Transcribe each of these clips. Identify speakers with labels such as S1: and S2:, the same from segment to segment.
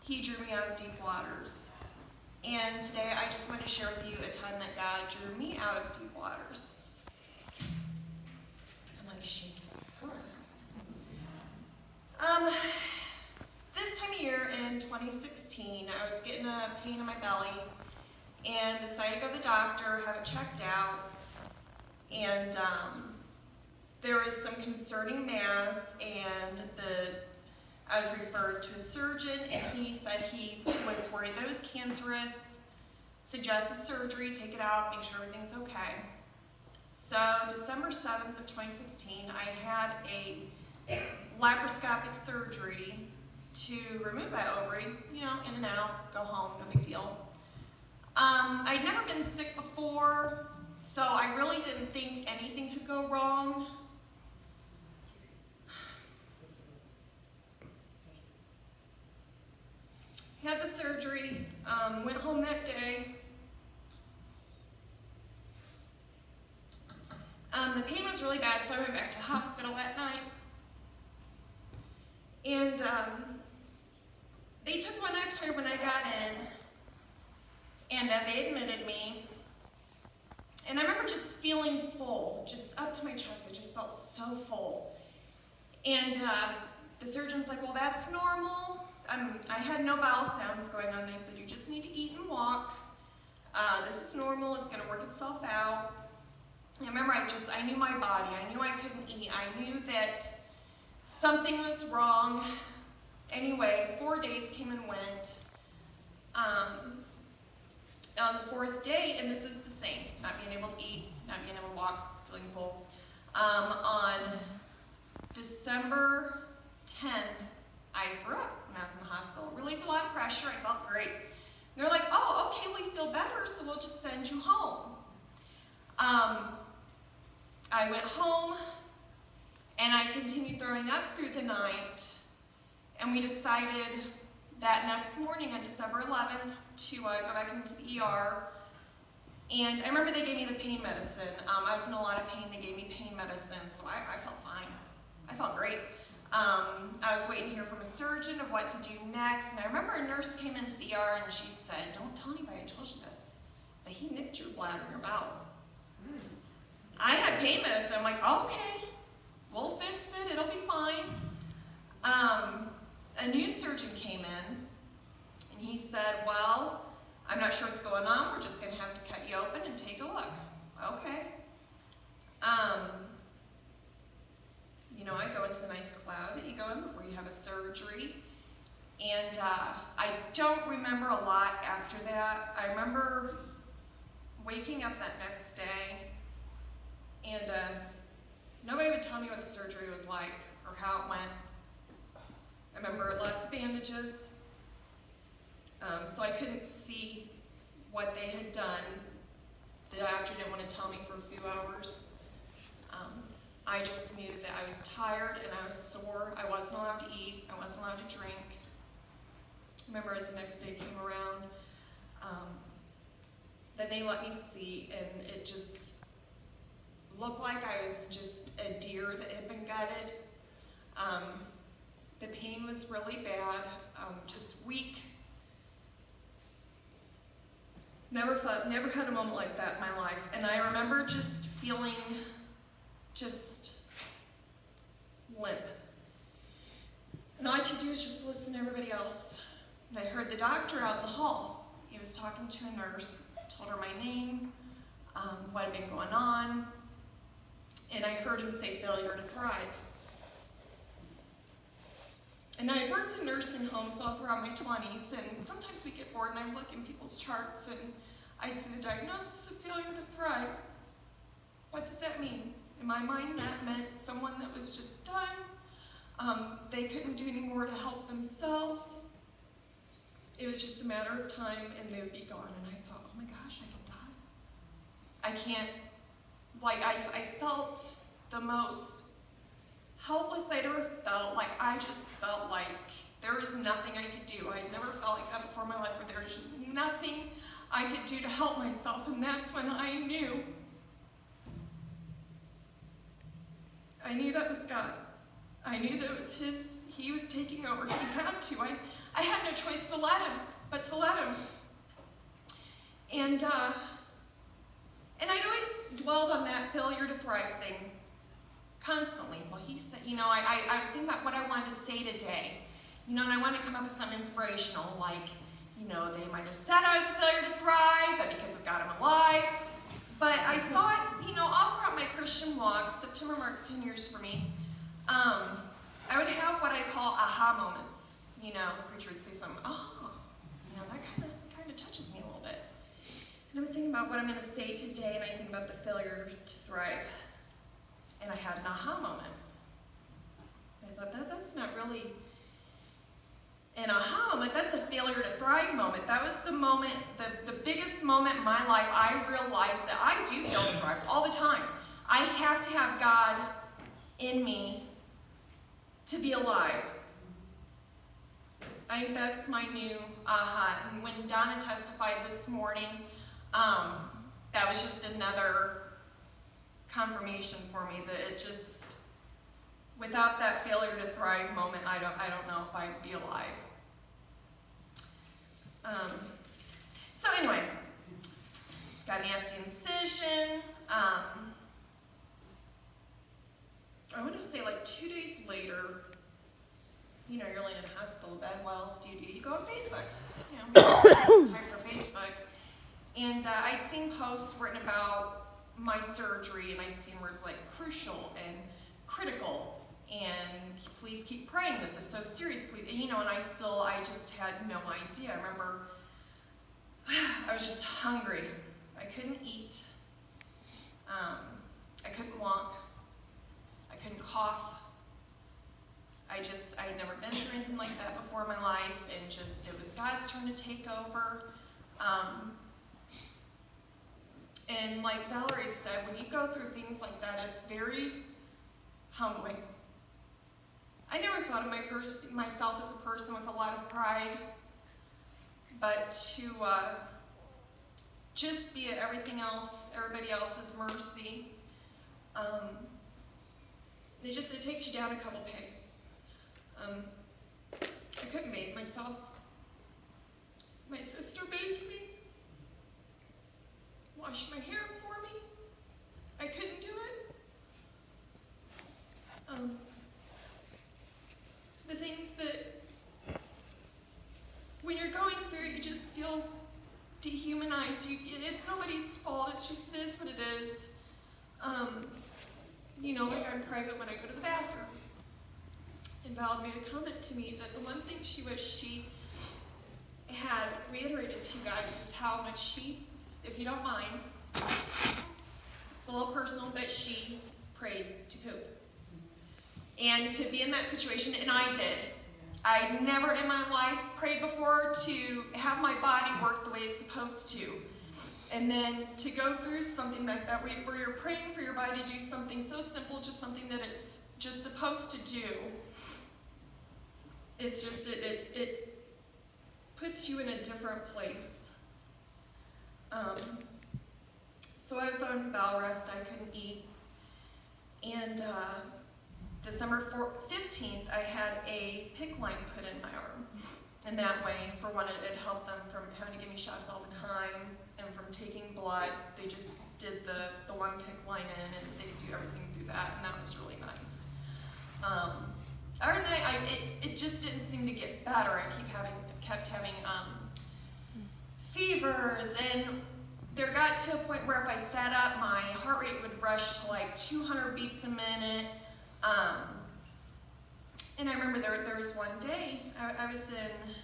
S1: He drew me out of deep waters. And today I just want to share with you a time that God drew me out of deep waters. I'm like shaking. This time of year in 2016, I was getting a pain in my belly and decided to go to the doctor, have it checked out. And there was some concerning mass, and I was referred to a surgeon, and he said he was worried that it was cancerous, suggested surgery, take it out, make sure everything's okay. So December 7th of 2016, I had a laparoscopic surgery to remove my ovary, in and out, go home, no big deal. I'd never been sick before, so I really didn't think anything could go wrong. Had the surgery, went home that day. The pain was really bad, so I went back to the hospital that night. And they took one x-ray when I got in, and they admitted me. And I remember just feeling full, just up to my chest. I just felt so full. And the surgeon's like, well, that's normal. I had no bowel sounds going on. They said, you just need to eat and walk. This is normal. It's going to work itself out. And I remember I knew my body. I knew I couldn't eat. I knew that something was wrong. Anyway, 4 days came and went. On the fourth day, and this is the same, not being able to eat, not being able to walk, feeling full. On December 10th, I threw up when I was in the hospital. Relieved a lot of pressure. I felt great. And they're like, oh, okay, well, you feel better, so we'll just send you home. I went home, and I continued throwing up through the night, and we decided that next morning on December 11th to go back into the ER. And I remember they gave me the pain medicine. I was in a lot of pain. They gave me pain medicine, so I felt fine. I felt great. I was waiting to hear from a surgeon of what to do next, and I remember a nurse came into the ER and she said, don't tell anybody I told you this, but he nicked your bladder and your bowel. I had pain medicine. I'm like, oh, okay, we'll fix it. It'll be fine. A new surgeon came in, and he said, well, I'm not sure what's going on. We're just going to have to cut you open and take a look. Okay. I go into the nice cloud that you go in before you have a surgery. And I don't remember a lot after that. I remember waking up that next day, and nobody would tell me what the surgery was like or how it went. I remember lots of bandages, so I couldn't see what they had done. The doctor didn't want to tell me for a few hours. I just knew that I was tired and I was sore. I wasn't allowed to eat. I wasn't allowed to drink. I remember as the next day came around, then they let me see, and it just looked like I was just a deer that had been gutted. The pain was really bad, just weak. Never had a moment like that in my life. And I remember just feeling just limp. And all I could do was just listen to everybody else. And I heard the doctor out in the hall. He was talking to a nurse, told her my name, what had been going on, and I heard him say failure to thrive. And I worked in nursing homes all throughout my 20s, and sometimes we get bored and I look in people's charts and I'd see the diagnosis of failure to thrive. What does that mean? In my mind, that meant someone that was just done. They couldn't do any more to help themselves. It was just a matter of time and they would be gone. And I thought, oh my gosh, I can die. I can't, I felt the most helpless I'd ever felt. I just felt like there was nothing I could do. I'd never felt like that before in my life, where there was just nothing I could do to help myself. And that's when I knew that was God. I knew that it was He was taking over. He had to. I had no choice to let him. And I'd always dwelled on that failure to thrive thing constantly. Well, he said, I was thinking about what I wanted to say today, and I wanted to come up with something inspirational, like, they might have said I was a failure to thrive, but because of God I'm alive. But I thought, all throughout my Christian walk, September marks 10 years for me, I would have what I call aha moments. Preacher would say something, that kind of touches me a little bit. And I'm thinking about what I'm going to say today, and I think about the failure to thrive. And I had an aha moment. I thought, that's not really an aha moment, that's a failure to thrive moment. That was the moment, the biggest moment in my life I realized that I do fail to thrive all the time. I have to have God in me to be alive. I think that's my new aha. And when Donna testified this morning, that was just another confirmation for me that it just, without that failure to thrive moment, I don't know if I'd be alive. So anyway, got a nasty incision. I want to say like 2 days later, you're laying in a hospital bed. What else do? You go on Facebook. Type for Facebook. And I'd seen posts written about my surgery, and I'd seen words like crucial and critical, and please keep praying. This is so serious, please. And I just had no idea. I remember I was just hungry. I couldn't eat. I couldn't walk. I couldn't cough. I had never been through anything like that before in my life, and it was God's turn to take over. And like Valerie had said, when you go through things like that, it's very humbling. I never thought of myself as a person with a lot of pride, but to just be at everybody else's mercy, it takes you down a couple pegs. I couldn't bathe myself. My sister bathed me, washed my hair for me. I couldn't do it. The things that, when you're going through it, you just feel dehumanized. It's nobody's fault. It is what it is. Like I'm private when I go to the bathroom. And Val made a comment to me that the one thing she wished she had reiterated to you guys is how much she, if you don't mind, it's a little personal, but she prayed to poop. And to be in that situation, and I did. I'd never in my life prayed before to have my body work the way it's supposed to. And then to go through something like that, where you're praying for your body to do something so simple, just something that it's just supposed to do. It's just, it puts you in a different place. So I was on bowel rest, I couldn't eat. And December 15th, I had a PICC line put in my arm. And that way, for one, it helped them from having to give me shots all the time and from taking blood. They just did the one PICC line in, and they could do everything through that, and that was really nice. Other than that, it just didn't seem to get better. I kept having fevers, and there got to a point where if I sat up, my heart rate would rush to like 200 beats a minute. And I remember there was one day, I was in,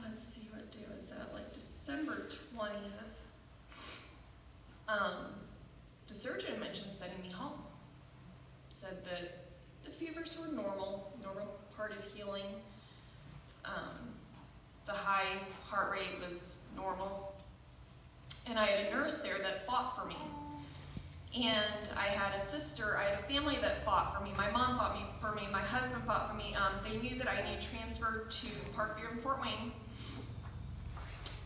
S1: let's see what day was that, like December 20th. The surgeon mentioned sending me home. Said that the fevers were normal part of healing. The high heart rate was normal. And I had a nurse there that fought for me. And I had a sister, I had a family that fought for me. My mom fought for me, my husband fought for me. They knew that I needed transferred to Parkview and Fort Wayne.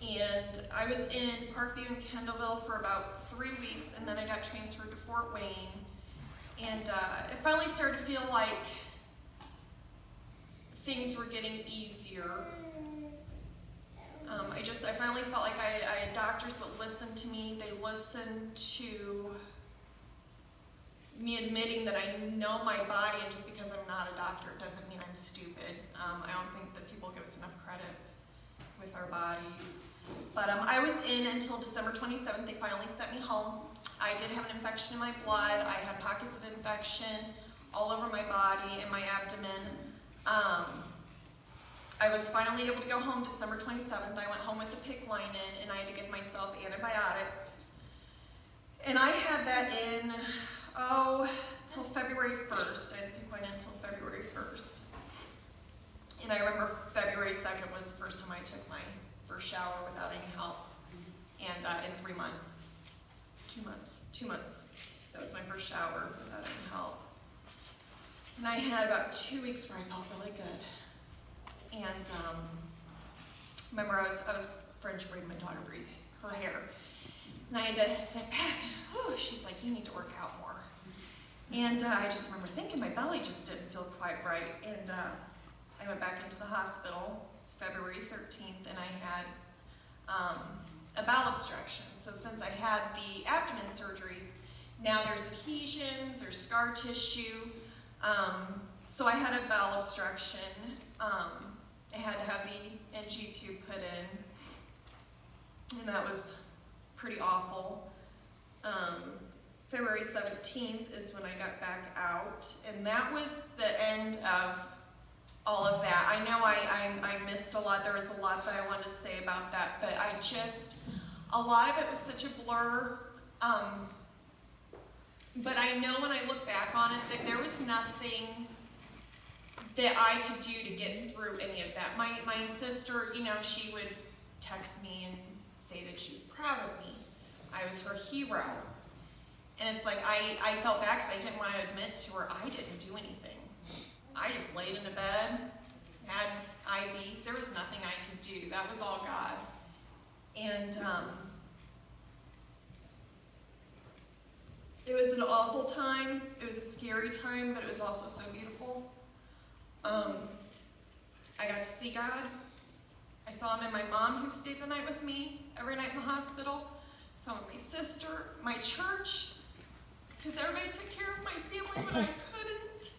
S1: And I was in Parkview and Kendallville for about 3 weeks, and then I got transferred to Fort Wayne. And it finally started to feel like things were getting easier. I finally felt like I had doctors that listened to me. They listened to me admitting that I know my body, and just because I'm not a doctor, it doesn't mean I'm stupid. I don't think that people give us enough credit with our bodies. But I was in until December 27th. They finally sent me home. I did have an infection in my blood. I had pockets of infection all over my body and my abdomen. I was finally able to go home December 27th. I went home with the PICC line in, and I had to give myself antibiotics. And I had that in, till February 1st. I had the PICC line in until February 1st. And I remember February 2nd was the first time I took my first shower without any help. And in 3 months, 2 months, that was my first shower without any help. And I had about 2 weeks where I felt really good. And remember I was French braiding my daughter her hair. And I had to sit back and she's like, you need to work out more. And I just remember thinking my belly just didn't feel quite right. And I went back into the hospital February 13th, and I had a bowel obstruction. So since I had the abdomen surgeries, now there's adhesions, there's scar tissue. So I had a bowel obstruction. I had to have the NG tube put in, and that was pretty awful. February 17th is when I got back out, and that was the end of all of that. I know I missed a lot. There was a lot that I wanted to say about that, but a lot of it was such a blur. But I know when I look back on it that there was nothing that I could do to get through any of that. My sister, she would text me and say that she was proud of me. I was her hero. And it's like I felt bad because I didn't want to admit to her I didn't do anything. I just laid in a bed, had IVs. There was nothing I could do. That was all God. And it was an awful time. It was a scary time, but it was also so beautiful. I got to see God. I saw him and my mom, who stayed the night with me every night in the hospital. I saw my sister, my church, because everybody took care of my family, but I couldn't.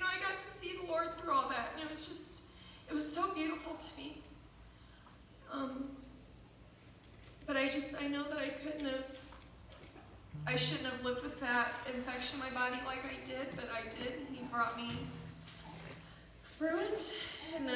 S1: I got to see the Lord through all that, and it was so beautiful to me. But I know that I shouldn't have lived with that infection in my body like I did, but I did. He brought me through it, and